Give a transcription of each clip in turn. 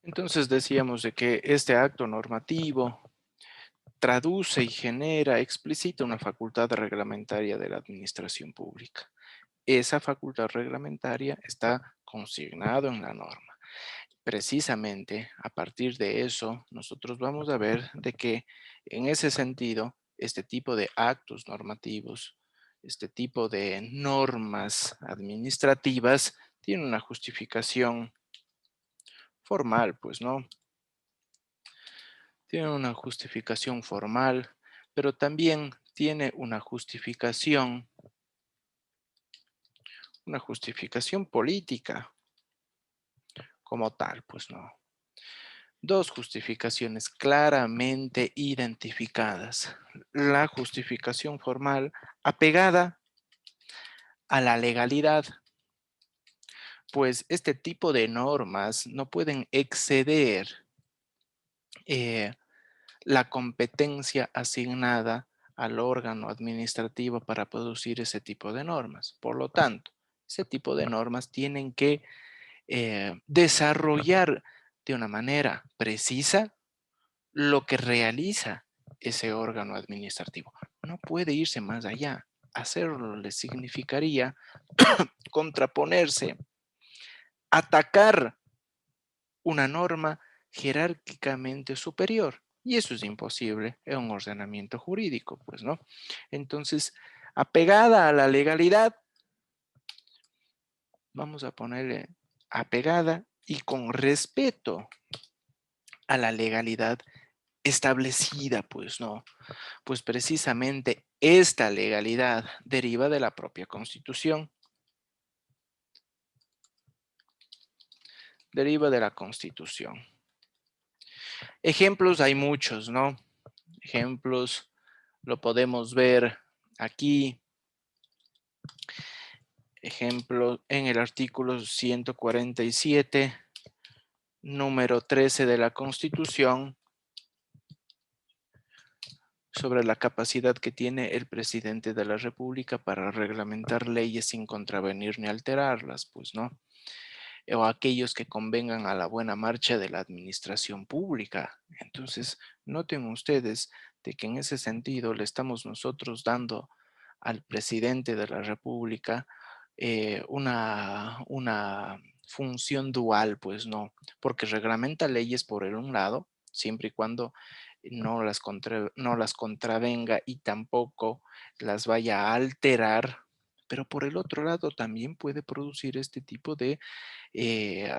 Entonces decíamos de que este acto normativo traduce y genera, explicita una facultad reglamentaria de la administración pública. Esa facultad reglamentaria está consignado en la norma. Precisamente a partir de eso, nosotros vamos a ver de que en ese sentido, este tipo de actos normativos, este tipo de normas administrativas, tiene una justificación formal, pues no, tiene una justificación formal, pero también tiene una justificación política como tal, pues no. Dos justificaciones claramente identificadas. La justificación formal apegada a la legalidad, pues este tipo de normas no pueden exceder eh, la competencia asignada al órgano administrativo para producir ese tipo de normas. Por lo tanto, ese tipo de normas tienen que desarrollar de una manera precisa lo que realiza ese órgano administrativo. No puede irse más allá. Hacerlo le significaría contraponerse, atacar una norma jerárquicamente superior. Y eso es imposible en un ordenamiento jurídico, pues, ¿no? Entonces, apegada a la legalidad, vamos a ponerle apegada y con respeto a la legalidad establecida, pues, ¿no? Pues precisamente esta legalidad deriva de la propia Constitución, deriva de la Constitución. Ejemplos hay muchos, ¿no? Ejemplos lo podemos ver aquí. Ejemplo en el artículo 147, número 13 de la Constitución, sobre la capacidad que tiene el presidente de la República para reglamentar leyes sin contravenir ni alterarlas, pues, ¿no? O aquellos que convengan a la buena marcha de la administración pública. Entonces, noten ustedes de que en ese sentido le estamos nosotros dando al presidente de la República una función dual, pues no, porque reglamenta leyes por el un lado, siempre y cuando no las contravenga y tampoco las vaya a alterar, pero por el otro lado también puede producir este tipo de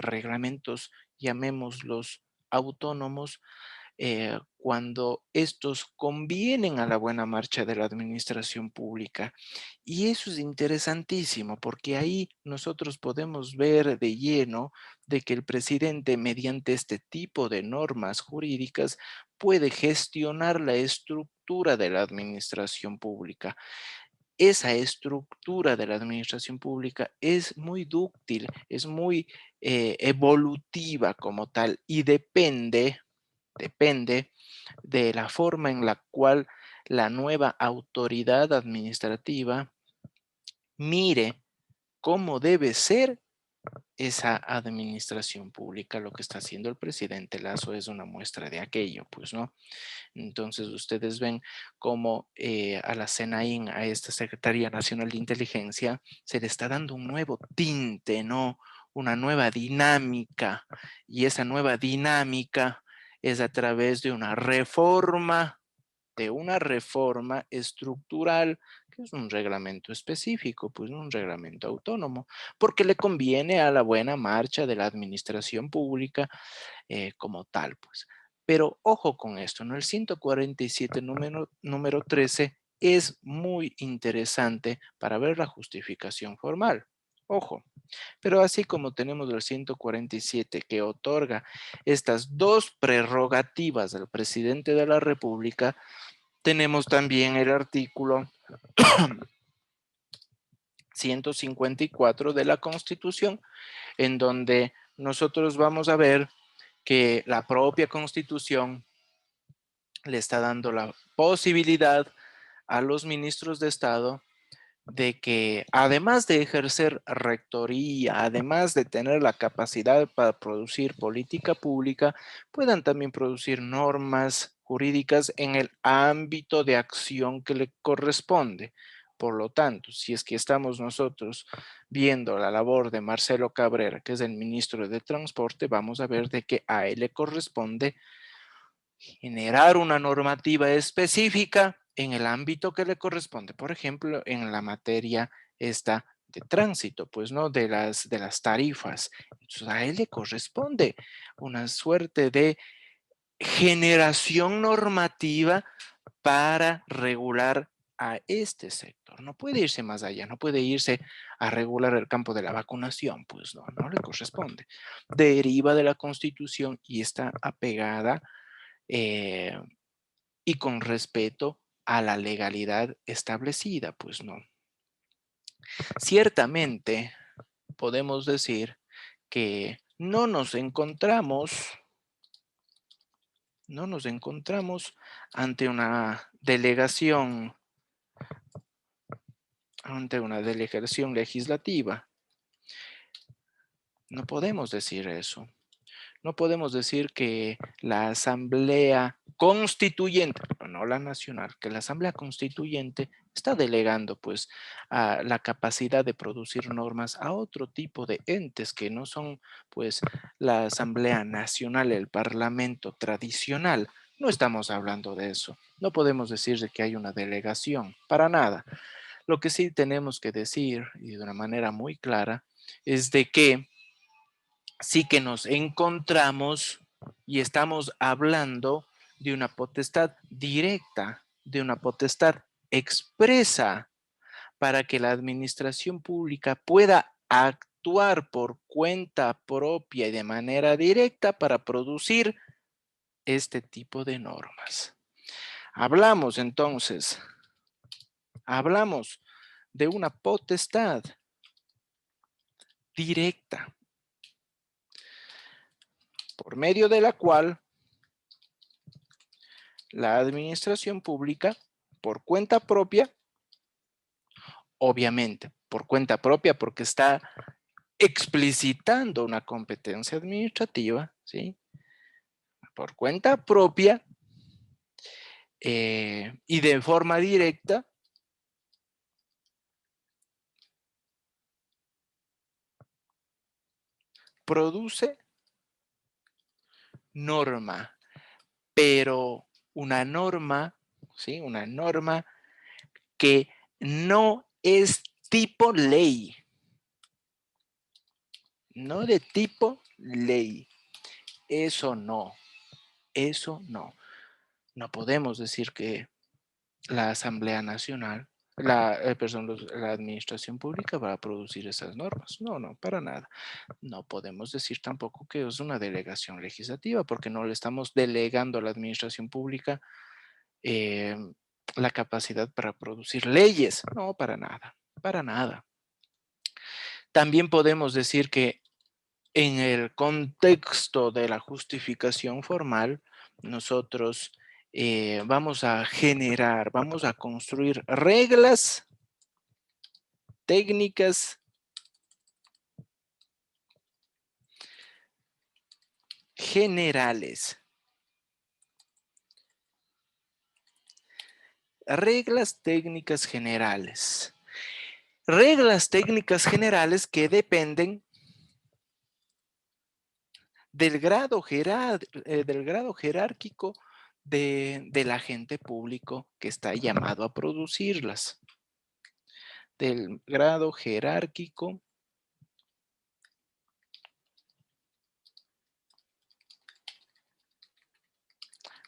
reglamentos, llamémoslos autónomos, cuando estos convienen a la buena marcha de la administración pública. Y eso es interesantísimo porque ahí nosotros podemos ver de lleno de que el presidente mediante este tipo de normas jurídicas puede gestionar la estructura de la administración pública. Esa estructura de la administración pública es muy dúctil, es muy evolutiva como tal y depende de la forma en la cual la nueva autoridad administrativa mire cómo debe ser esa administración pública. Lo que está haciendo el presidente Lazo es una muestra de aquello, pues, ¿no? Entonces ustedes ven cómo a la CENAIN, a esta Secretaría Nacional de Inteligencia, se le está dando un nuevo tinte, ¿no? Una nueva dinámica. Y esa nueva dinámica es a través de una reforma estructural, que es un reglamento específico, pues un reglamento autónomo, porque le conviene a la buena marcha de la administración pública como tal, pues. Pero ojo con esto, ¿no? El 147 número 13 es muy interesante para ver la justificación formal. Ojo, pero así como tenemos el 147 que otorga estas dos prerrogativas al presidente de la República, tenemos también el artículo 154 de la Constitución, en donde nosotros vamos a ver que la propia Constitución le está dando la posibilidad a los ministros de Estado de que además de ejercer rectoría, además de tener la capacidad para producir política pública, puedan también producir normas jurídicas en el ámbito de acción que le corresponde. Por lo tanto, si es que estamos nosotros viendo la labor de Marcelo Cabrera, que es el ministro de Transporte, vamos a ver de que a él le corresponde generar una normativa específica en el ámbito que le corresponde. Por ejemplo, en la materia esta de tránsito, pues, ¿no? De las tarifas. Entonces, a él le corresponde una suerte de generación normativa para regular a este sector. No puede irse más allá, no puede irse a regular el campo de la vacunación, pues no, no le corresponde. Deriva de la Constitución y está apegada eh, y con respeto a la legalidad establecida, pues no. Ciertamente podemos decir que no nos encontramos ante una delegación legislativa. No podemos decir eso. No podemos decir que la Asamblea Constituyente, pero no la nacional, que la Asamblea Constituyente está delegando pues a la capacidad de producir normas a otro tipo de entes que no son pues la Asamblea Nacional, el Parlamento tradicional. No estamos hablando de eso. No podemos decir de que hay una delegación, para nada. Lo que sí tenemos que decir, y de una manera muy clara, es de que sí que nos encontramos y estamos hablando de una potestad directa, de una potestad expresa para que la administración pública pueda actuar por cuenta propia y de manera directa para producir este tipo de normas. Hablamos de una potestad directa por medio de la cual la administración pública, por cuenta propia, obviamente, por cuenta propia, porque está explicitando una competencia administrativa, ¿sí? Por cuenta propia y de forma directa, produce norma, pero una norma, ¿sí? Una norma que no es tipo ley, no de tipo ley. Eso no, eso no. No podemos decir que la Asamblea Nacional, la Administración Pública va a producir esas normas. No, no, para nada. No podemos decir tampoco que es una delegación legislativa, porque no le estamos delegando a la Administración Pública eh, la capacidad para producir leyes. No, para nada, para nada. También podemos decir que en el contexto de la justificación formal, nosotros vamos a construir reglas técnicas generales. Reglas técnicas generales. Reglas técnicas generales que dependen del grado jerárquico del agente público que está llamado a producirlas. Del grado jerárquico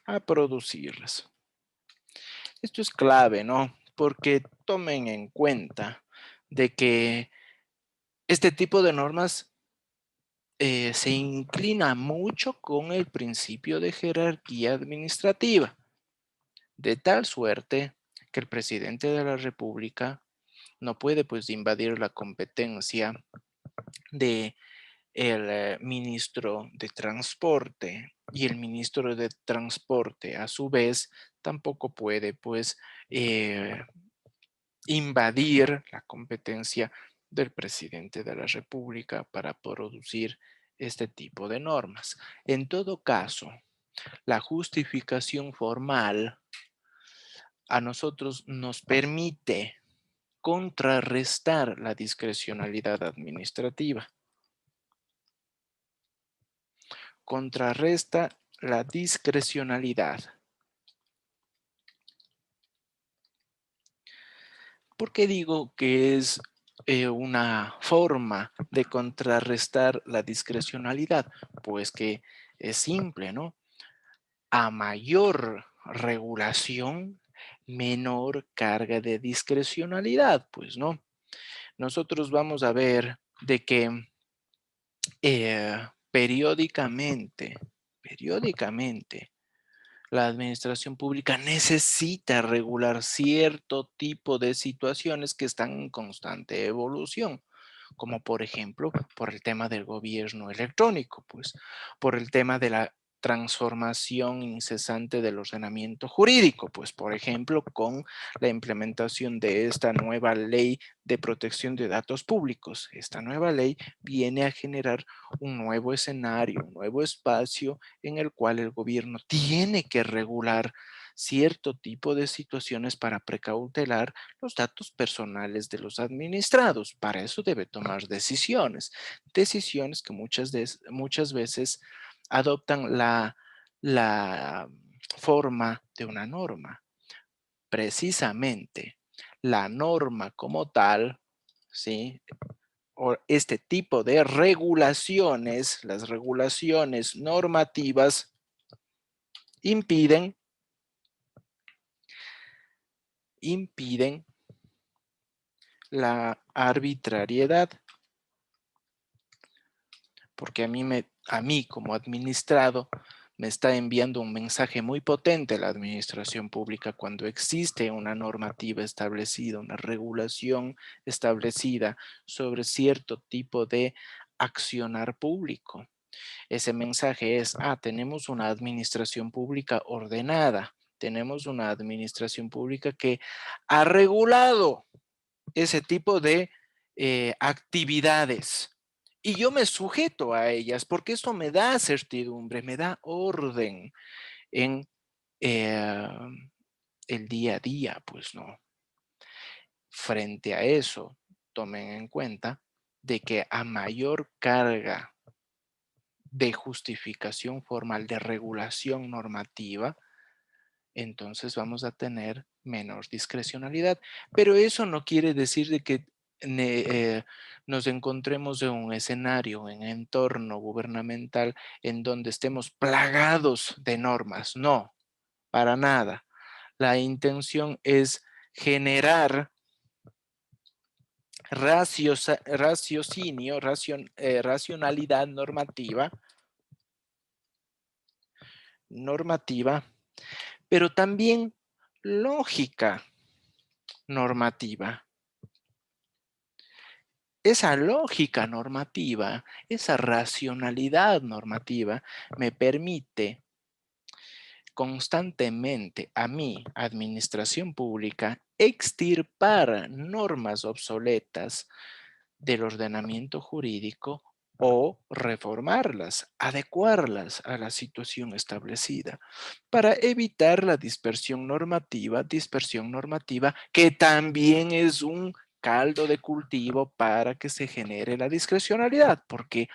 a producirlas. Esto es clave, ¿no? Porque tomen en cuenta de que este tipo de normas se inclina mucho con el principio de jerarquía administrativa, de tal suerte que el presidente de la República no puede pues invadir la competencia de el ministro de Transporte, y el ministro de Transporte a su vez tampoco puede pues invadir la competencia del presidente de la República para producir este tipo de normas. En todo caso, la justificación formal a nosotros nos permite contrarrestar la discrecionalidad administrativa. Contrarresta la discrecionalidad. ¿Por qué digo que es una forma de contrarrestar la discrecionalidad? Pues que es simple, ¿no? A mayor regulación, menor carga de discrecionalidad, pues, ¿no? Nosotros vamos a ver de que periódicamente, la administración pública necesita regular cierto tipo de situaciones que están en constante evolución, como por ejemplo, por el tema del gobierno electrónico, pues, por el tema de la transformación incesante del ordenamiento jurídico, pues, por ejemplo, con la implementación de esta nueva ley de protección de datos públicos. Esta nueva ley viene a generar un nuevo escenario, un nuevo espacio en el cual el gobierno tiene que regular cierto tipo de situaciones para precautelar los datos personales de los administrados. Para eso debe tomar decisiones, decisiones que muchas veces adoptan la forma de una norma. Precisamente, la norma como tal, ¿sí? O este tipo de regulaciones, las regulaciones normativas, impiden la arbitrariedad, porque a mí como administrado me está enviando un mensaje muy potente la administración pública cuando existe una normativa establecida, una regulación establecida sobre cierto tipo de accionar público. Ese mensaje es, tenemos una administración pública ordenada, tenemos una administración pública que ha regulado ese tipo de actividades. Y yo me sujeto a ellas porque esto me da certidumbre, me da orden en eh, el día a día, pues no. Frente a eso, tomen en cuenta de que a mayor carga de justificación formal, de regulación normativa, entonces vamos a tener menor discrecionalidad. Pero eso no quiere decir de que nos encontremos en un escenario, en entorno gubernamental en donde estemos plagados de normas. No, para nada. La intención es generar raciocinio, racionalidad normativa, pero también lógica normativa. Esa lógica normativa, esa racionalidad normativa me permite constantemente a mi administración pública extirpar normas obsoletas del ordenamiento jurídico o reformarlas, adecuarlas a la situación establecida para evitar la dispersión normativa que también es un caldo de cultivo para que se genere la discrecionalidad, porque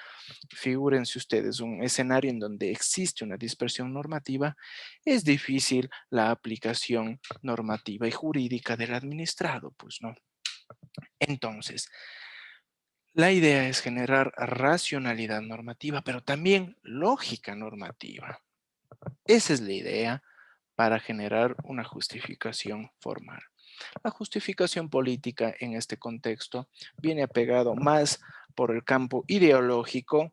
figúrense ustedes un escenario en donde existe una dispersión normativa, es difícil la aplicación normativa y jurídica del administrado, pues no. Entonces, la idea es generar racionalidad normativa, pero también lógica normativa. Esa es la idea para generar una justificación formal. La justificación política en este contexto viene apegado más por el campo ideológico,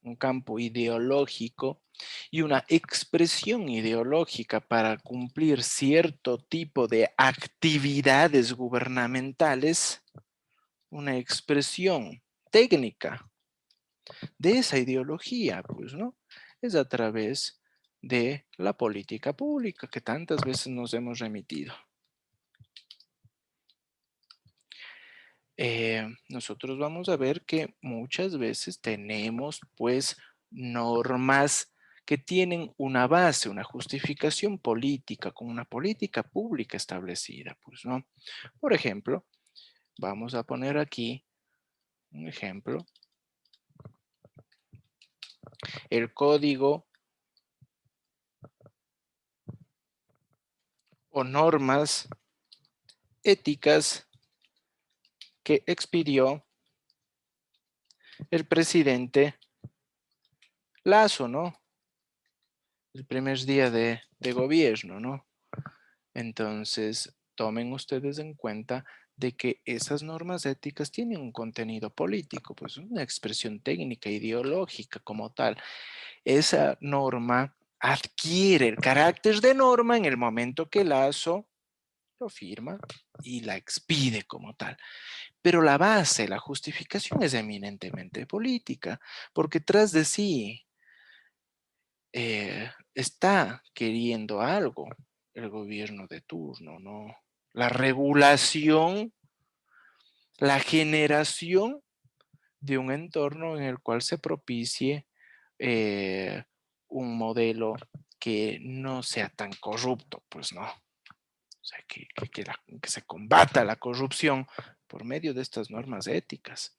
un campo ideológico y una expresión ideológica para cumplir cierto tipo de actividades gubernamentales, una expresión técnica de esa ideología, pues, ¿no? Es a través de la política pública que tantas veces nos hemos remitido. Nosotros vamos a ver que muchas veces tenemos pues normas que tienen una base, una justificación política, con una política pública establecida, pues, ¿no? Por ejemplo, vamos a poner aquí un ejemplo. El código o normas éticas que expidió el presidente Lazo, ¿no? El primer día de gobierno, ¿no? Entonces, tomen ustedes en cuenta de que esas normas éticas tienen un contenido político, pues una expresión técnica, ideológica como tal. Esa norma adquiere el carácter de norma en el momento que Lazo lo firma y la expide como tal. Pero la base, la justificación es eminentemente política, porque tras de sí está queriendo algo el gobierno de turno, ¿no? La regulación, la generación de un entorno en el cual se propicie eh, un modelo que no sea tan corrupto, pues no. O sea, que se combata la corrupción por medio de estas normas éticas.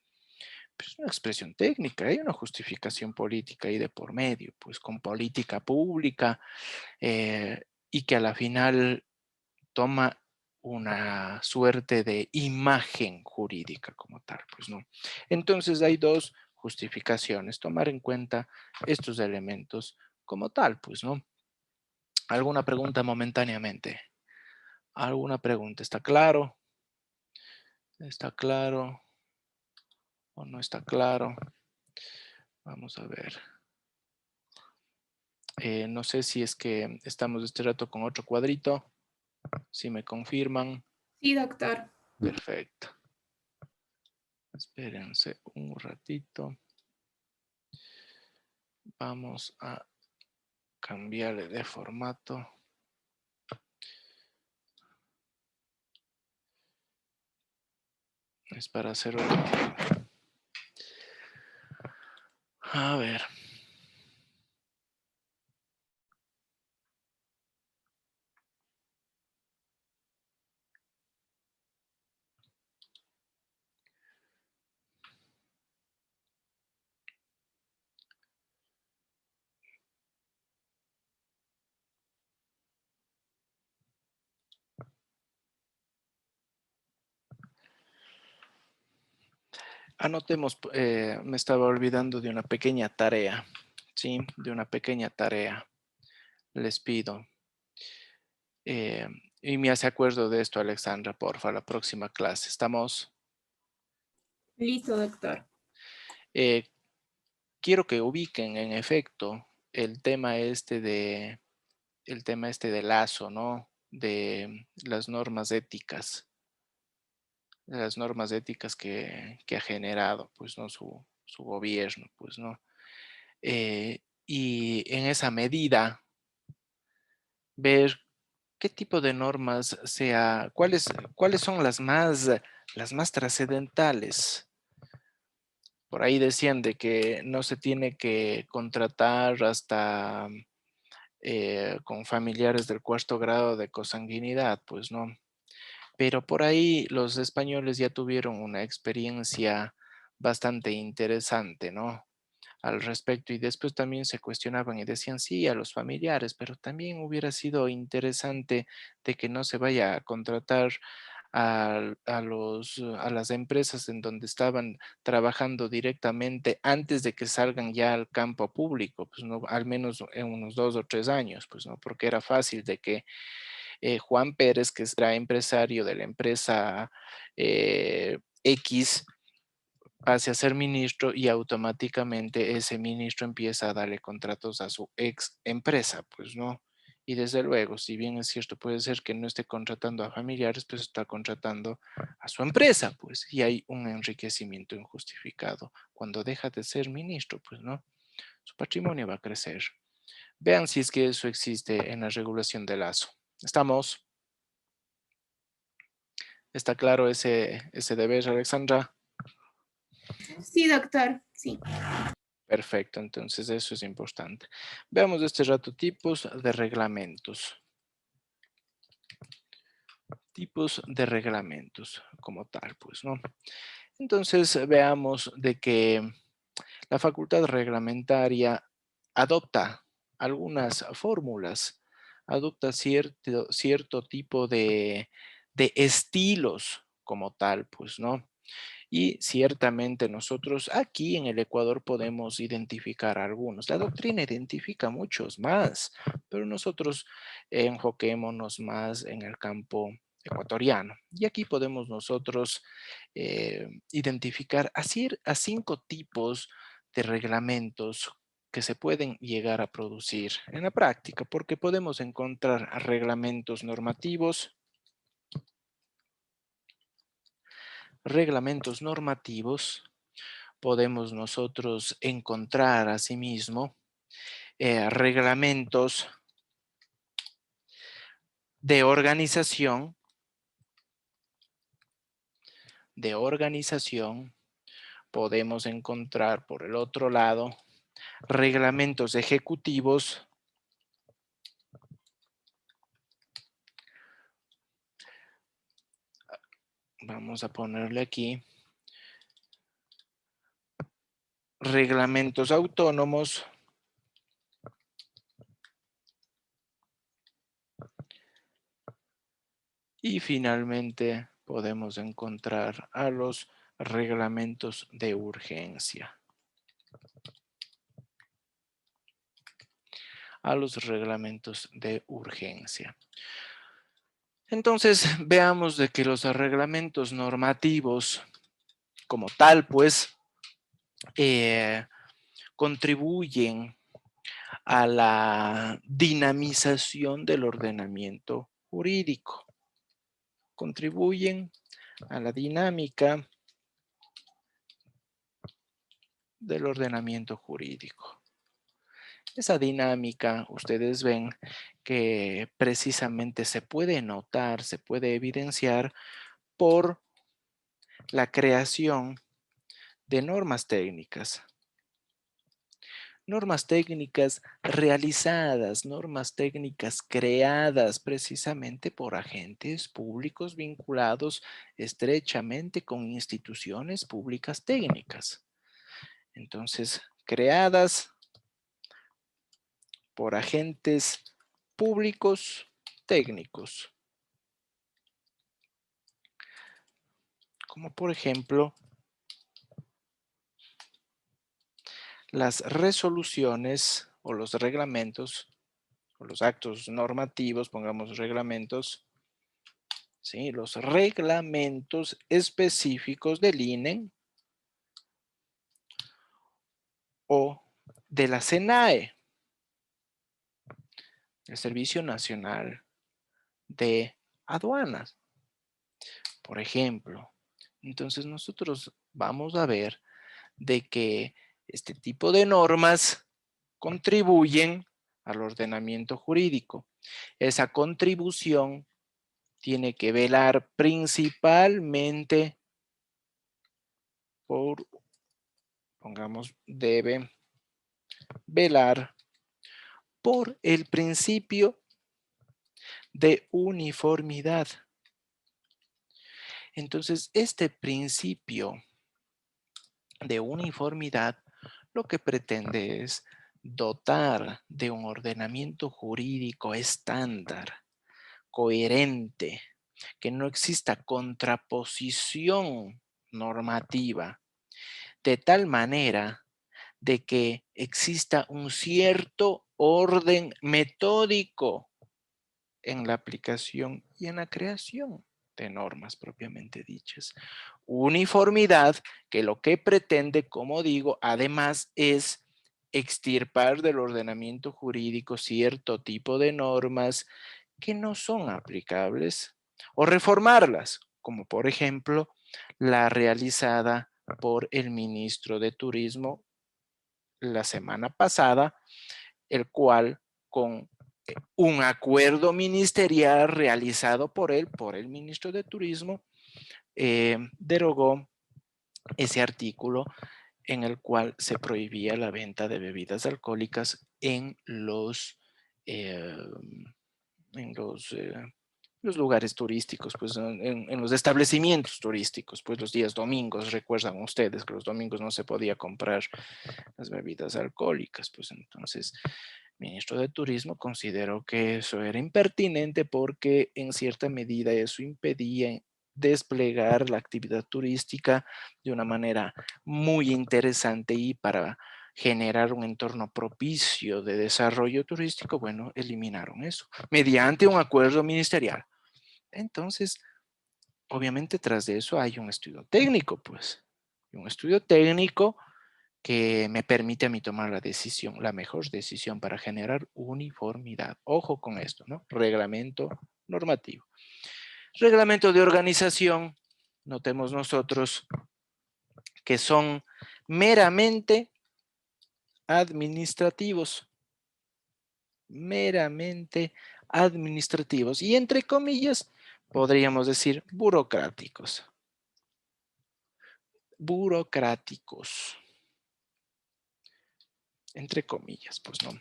Pues es una expresión técnica, hay una justificación política ahí de por medio, pues con política pública eh, y que a la final toma una suerte de imagen jurídica como tal, pues no. Entonces hay dos justificaciones, tomar en cuenta estos elementos como tal, pues no. ¿Alguna pregunta momentáneamente? ¿Alguna pregunta? ¿Está claro? ¿Está claro o no está claro? Vamos a ver. No sé si es que estamos este rato con otro cuadrito. Si me confirman. Sí, doctor. Perfecto. Espérense un ratito. Vamos a cambiarle de formato. Es para hacer otro. A ver. Anotemos, me estaba olvidando de una pequeña tarea. Sí, de una pequeña tarea. Les pido. Eh, y me hace acuerdo de esto, Alexandra, porfa, la próxima clase. ¿Estamos? Listo, doctor. Eh, quiero que ubiquen en efecto el tema este de Lazo, ¿no? De las normas éticas que ha generado, pues, ¿no? Su gobierno, pues, ¿no? Y en esa medida, ver qué tipo de normas cuáles son las más trascendentales. Por ahí decían de que no se tiene que contratar hasta con familiares del cuarto grado de consanguinidad, pues no. Pero por ahí los españoles ya tuvieron una experiencia bastante interesante, ¿no? Al respecto y después también se cuestionaban y decían sí a los familiares, pero también hubiera sido interesante de que no se vaya a contratar a las empresas en donde estaban trabajando directamente antes de que salgan ya al campo público, pues no, al menos en unos 2 o 3 años, pues no, porque era fácil de que Juan Pérez, que era empresario de la empresa X, pase a ser ministro y automáticamente ese ministro empieza a darle contratos a su ex empresa, pues no. Y desde luego, si bien es cierto, puede ser que no esté contratando a familiares, pues está contratando a su empresa, pues, y hay un enriquecimiento injustificado. Cuando deja de ser ministro, pues no, su patrimonio va a crecer. Vean si es que eso existe en la regulación de lazo. ¿Estamos? ¿Está claro ese deber, Alexandra? Sí, doctor. Sí. Perfecto, entonces eso es importante. Veamos este rato tipos de reglamentos. Tipos de reglamentos como tal, pues, ¿no? Entonces veamos de que la facultad reglamentaria adopta algunas fórmulas, adopta cierto tipo de estilos como tal, pues, ¿no? Y ciertamente nosotros aquí en el Ecuador podemos identificar algunos. La doctrina identifica muchos más, pero nosotros enfoquémonos más en el campo ecuatoriano. Y aquí podemos nosotros identificar a 5 tipos de reglamentos que se pueden llegar a producir en la práctica, porque podemos encontrar reglamentos normativos, podemos nosotros encontrar asimismo reglamentos de organización, podemos encontrar por el otro lado reglamentos ejecutivos, vamos a ponerle aquí, reglamentos autónomos, y finalmente podemos encontrar a los reglamentos de urgencia. Entonces, veamos de que los reglamentos normativos como tal, pues, contribuyen a la dinamización del ordenamiento jurídico. Contribuyen a la dinámica del ordenamiento jurídico. Esa dinámica, ustedes ven que precisamente se puede notar, se puede evidenciar por la creación de normas técnicas realizadas, normas técnicas creadas precisamente por agentes públicos vinculados estrechamente con instituciones públicas técnicas. Entonces, creadas por agentes públicos técnicos, como por ejemplo las resoluciones o los reglamentos o los actos normativos, pongamos reglamentos, ¿sí? Los reglamentos específicos del INE o de la SENAE, el Servicio Nacional de Aduanas, por ejemplo. Entonces nosotros vamos a ver de que este tipo de normas contribuyen al ordenamiento jurídico. Esa contribución tiene que velar principalmente por, pongamos, debe velar por el principio de uniformidad. Entonces, este principio de uniformidad lo que pretende es dotar de un ordenamiento jurídico estándar, coherente, que no exista contraposición normativa, de tal manera de que exista un cierto orden metódico en la aplicación y en la creación de normas propiamente dichas. Uniformidad que lo que pretende, como digo, además es extirpar del ordenamiento jurídico cierto tipo de normas que no son aplicables o reformarlas, como por ejemplo la realizada por el ministro de Turismo la semana pasada, el cual con un acuerdo ministerial realizado por él, por el ministro de Turismo, derogó ese artículo en el cual se prohibía la venta de bebidas alcohólicas en eh, los lugares turísticos, pues en los establecimientos turísticos, pues los días domingos, recuerdan ustedes que los domingos no se podía comprar las bebidas alcohólicas, pues entonces el ministro de Turismo consideró que eso era impertinente porque en cierta medida eso impedía desplegar la actividad turística de una manera muy interesante y para generar un entorno propicio de desarrollo turístico, bueno, eliminaron eso mediante un acuerdo ministerial. Entonces, obviamente tras de eso hay un estudio técnico, pues, un estudio técnico que me permite a mí tomar la decisión, la mejor decisión para generar uniformidad. Ojo con esto, ¿no? Reglamento normativo. Reglamento de organización, notemos nosotros que son meramente administrativos, meramente administrativos y entre comillas podríamos decir burocráticos. Burocráticos. Entre comillas, pues no.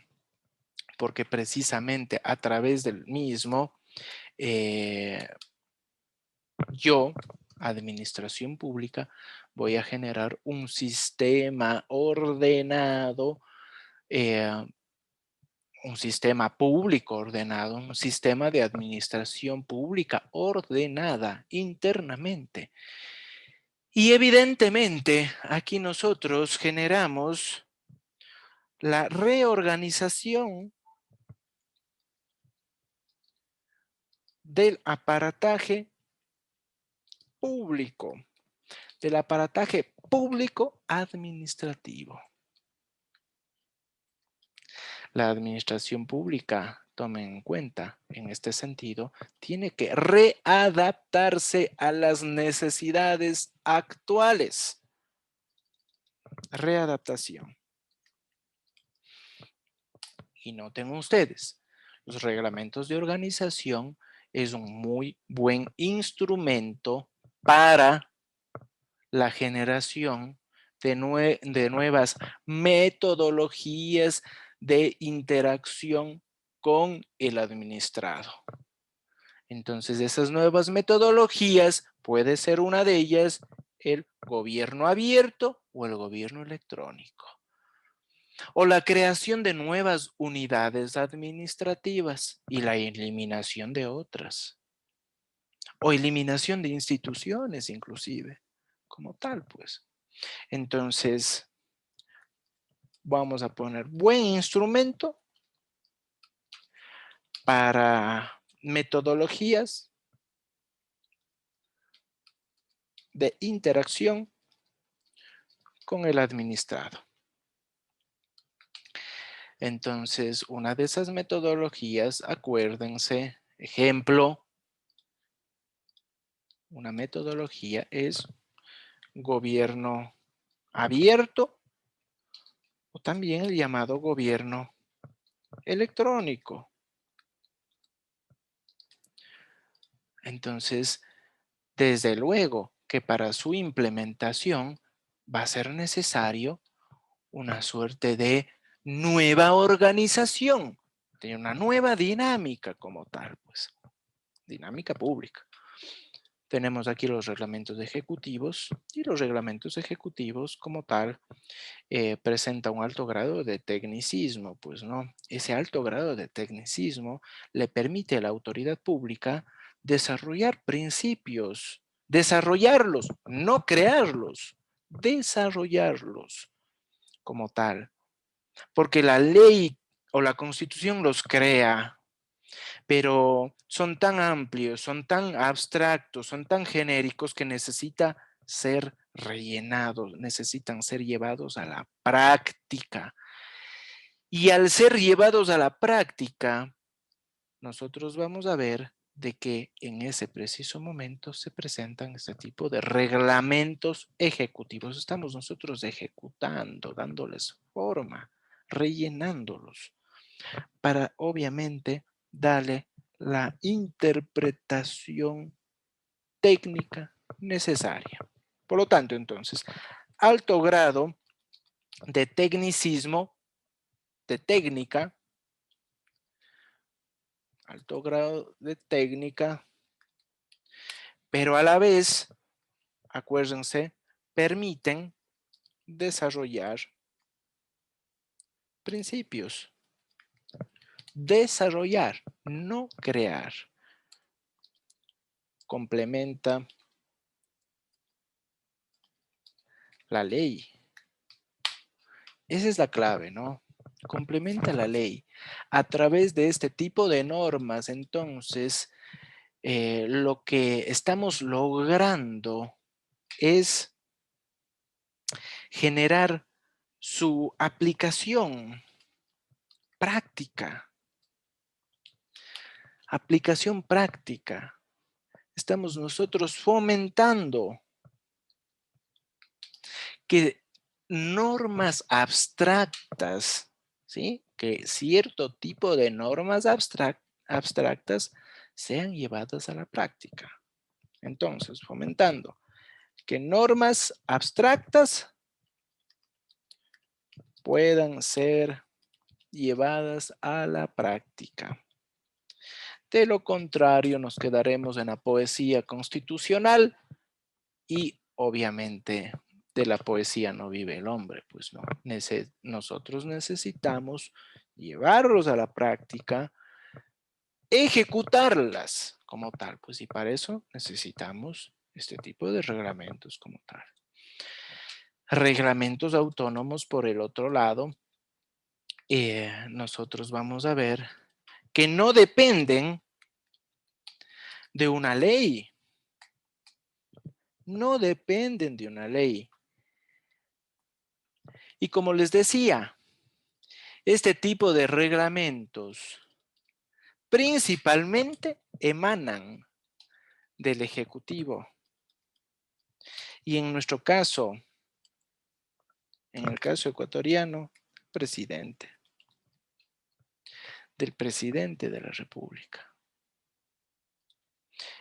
Porque precisamente a través del mismo, yo, administración pública, voy a generar un sistema ordenado, un sistema público ordenado, un sistema de administración pública ordenada internamente. Y evidentemente aquí nosotros generamos la reorganización del aparataje público, administrativo. La administración pública, tomen en cuenta en este sentido, tiene que readaptarse a las necesidades actuales. Readaptación. Y noten ustedes, los reglamentos de organización es un muy buen instrumento para la generación de nuevas metodologías de interacción con el administrado. Entonces, esas nuevas metodologías puede ser una de ellas el gobierno abierto o el gobierno electrónico. O la creación de nuevas unidades administrativas y la eliminación de otras. O eliminación de instituciones inclusive, como tal, pues. Entonces, vamos a poner buen instrumento para metodologías de interacción con el administrado. Entonces, una de esas metodologías, acuérdense, ejemplo, una metodología es gobierno abierto o también el llamado gobierno electrónico. Entonces, desde luego que para su implementación va a ser necesario una suerte de nueva organización, de una nueva dinámica como tal, pues, dinámica pública. Tenemos aquí los reglamentos ejecutivos y los reglamentos ejecutivos como tal presenta un alto grado de tecnicismo, pues no, ese alto grado de tecnicismo le permite a la autoridad pública desarrollar principios, desarrollarlos, no crearlos, desarrollarlos como tal, porque la ley o la constitución los crea, pero son tan amplios, son tan abstractos, son tan genéricos que necesita ser rellenados, necesitan ser llevados a la práctica. Y al ser llevados a la práctica, nosotros vamos a ver de que en ese preciso momento se presentan este tipo de reglamentos ejecutivos. Estamos nosotros ejecutando, dándoles forma, rellenándolos. para obviamente darle la interpretación técnica necesaria. Por lo tanto, entonces, alto grado de tecnicismo, de técnica, alto grado de técnica, pero a la vez, acuérdense, permiten desarrollar principios. Desarrollar, no crear. Complementa la ley. Esa es la clave, ¿no? Complementa la ley. A través de este tipo de normas, entonces, lo que estamos logrando es generar su aplicación práctica. Aplicación práctica. Estamos nosotros fomentando que normas abstractas, ¿sí? Que cierto tipo de normas abstractas sean llevadas a la práctica. Entonces, fomentando que normas abstractas puedan ser llevadas a la práctica. De lo contrario, nos quedaremos en la poesía constitucional y obviamente de la poesía no vive el hombre, pues no. Nosotros necesitamos llevarlos a la práctica, ejecutarlas como tal, pues y para eso necesitamos este tipo de reglamentos como tal. Reglamentos autónomos por el otro lado, nosotros vamos a ver que no dependen de una ley, no dependen de una ley. Y como les decía, este tipo de reglamentos principalmente emanan del Ejecutivo. Y en nuestro caso, en el caso ecuatoriano, presidente, del presidente de la República.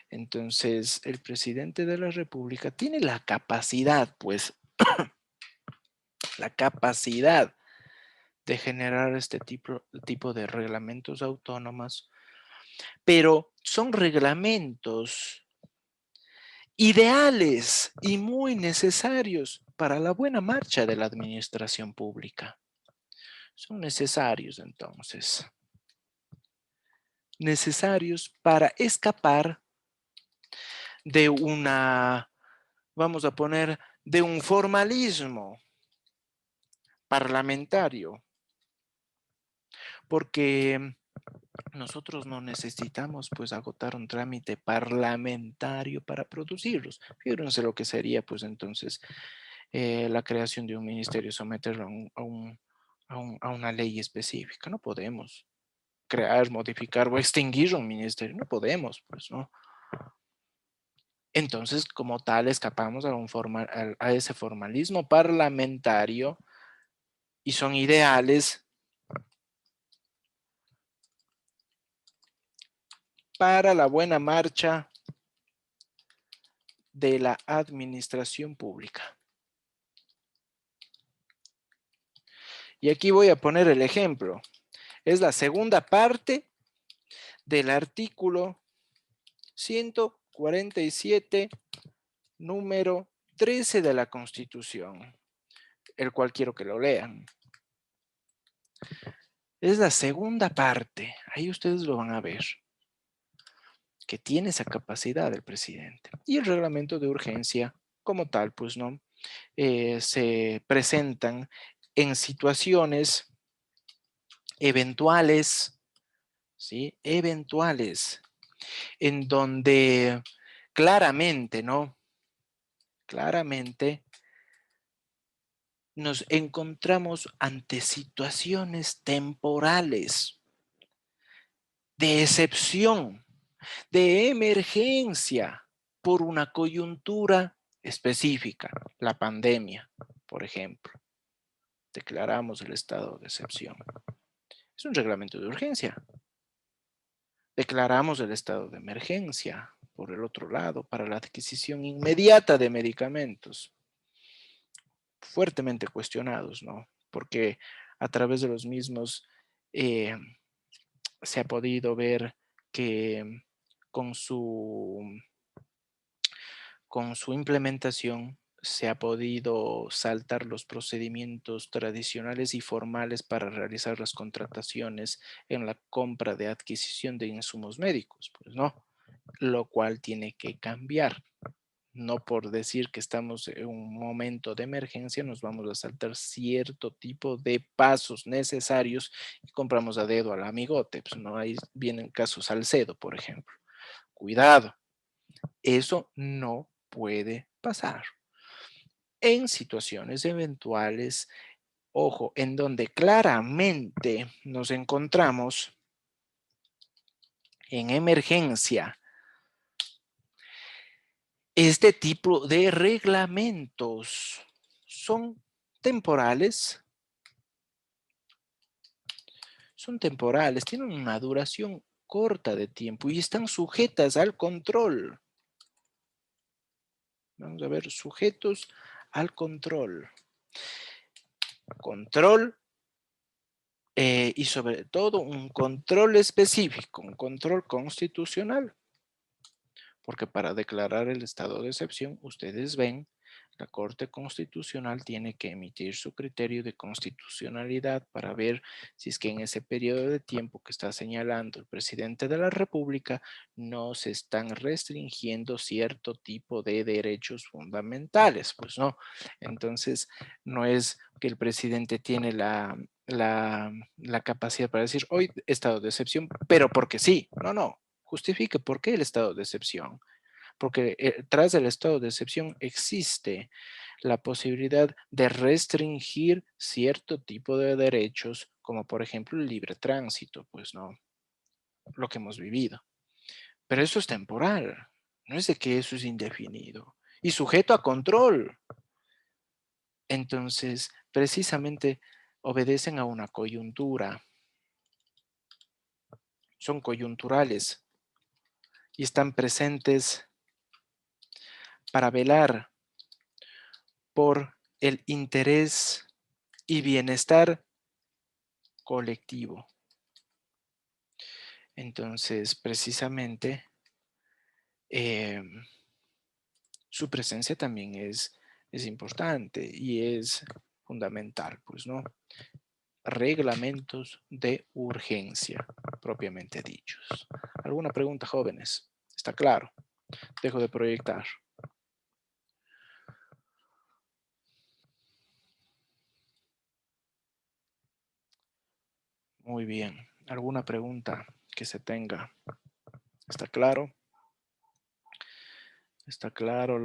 Entonces, el presidente de la República tiene la capacidad, pues, la capacidad de generar este tipo de reglamentos autónomos, pero son reglamentos ideales y muy necesarios para la buena marcha de la administración pública. Son necesarios entonces. Necesarios para escapar de una, vamos a poner, de un formalismo parlamentario. Porque nosotros no necesitamos pues agotar un trámite parlamentario para producirlos. Fíjense lo que sería pues entonces la creación de un ministerio, someterlo a una ley específica. No podemos crear, modificar o extinguir un ministerio. No podemos, pues, ¿no? Entonces, como tal, escapamos a ese formalismo parlamentario y son ideales para la buena marcha de la administración pública. Y aquí voy a poner el ejemplo. Es la segunda parte del artículo 147, número 13 de la Constitución, el cual quiero que lo lean. Es la segunda parte, ahí ustedes lo van a ver, que tiene esa capacidad el presidente. Y el reglamento de urgencia, como tal, pues no, se presentan en situaciones eventuales, ¿sí? Eventuales, en donde claramente, ¿no? Claramente nos encontramos ante situaciones temporales de excepción, de emergencia por una coyuntura específica, la pandemia, por ejemplo. Declaramos el estado de excepción. Es un reglamento de urgencia. Declaramos el estado de emergencia, por el otro lado, para la adquisición inmediata de medicamentos, fuertemente cuestionados, ¿no? Porque a través de los mismos eh, se ha podido ver que con su, con su implementación se ha podido saltar los procedimientos tradicionales y formales para realizar las contrataciones en la compra de adquisición de insumos médicos, pues no, lo cual tiene que cambiar. No por decir que estamos en un momento de emergencia, nos vamos a saltar cierto tipo de pasos necesarios y compramos a dedo al amigote. Pues no, ahí vienen casos Salcedo, por ejemplo. Cuidado, eso no puede pasar. En situaciones eventuales, ojo, en donde claramente nos encontramos en emergencia, este tipo de reglamentos son temporales, tienen una duración corta de tiempo y están sujetas al control. Vamos a ver, sujetos al control. Control y sobre todo un control específico, un control constitucional. Porque para declarar el estado de excepción, ustedes ven, la Corte Constitucional tiene que emitir su criterio de constitucionalidad para ver si es que en ese periodo de tiempo que está señalando el presidente de la República no se están restringiendo cierto tipo de derechos fundamentales. Pues no. Entonces, no es que el presidente tiene la capacidad para decir hoy estado de excepción, pero porque sí. No, no. Justifique por qué el estado de excepción. Porque tras el estado de excepción existe la posibilidad de restringir cierto tipo de derechos, como por ejemplo el libre tránsito, pues no, lo que hemos vivido. Pero eso es temporal, no es de que eso es indefinido y sujeto a control. Entonces, precisamente obedecen a una coyuntura, son coyunturales y están presentes para velar por el interés y bienestar colectivo. Entonces, precisamente, su presencia también es importante y es fundamental, pues, ¿no? Reglamentos de urgencia, propiamente dichos. ¿Alguna pregunta, jóvenes? ¿Está claro? Dejo de proyectar. Muy bien. ¿Alguna pregunta que se tenga? ¿Está claro? ¿Está claro